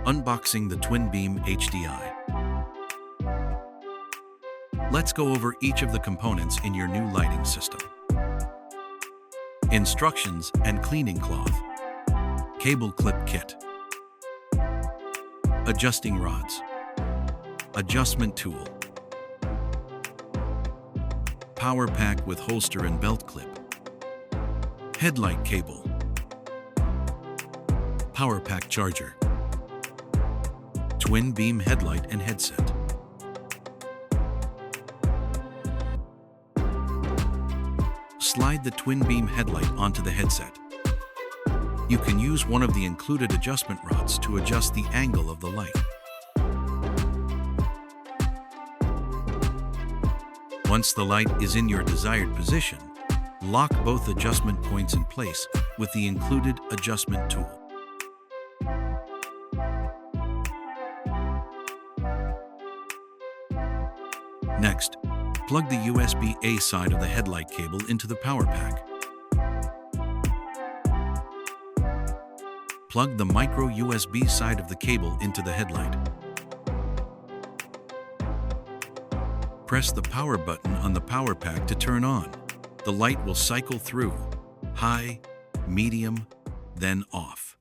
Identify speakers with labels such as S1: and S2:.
S1: Unboxing the Twin Beam HDI. Let's go over each of the components in your new lighting system. Instructions and cleaning cloth. Cable clip kit. Adjusting rods. Adjustment tool. Power pack with holster and belt clip. Headlight cable. Power pack charger. Twin beam headlight and headset. Slide the twin beam headlight onto the headset. You can use one of the included adjustment rods to adjust the angle of the light. Once the light is in your desired position, lock both adjustment points in place with the included adjustment tool. Next, plug the USB-A side of the headlight cable into the power pack. Plug the micro USB side of the cable into the headlight. Press the power button on the power pack to turn on. The light will cycle through high, medium, then off.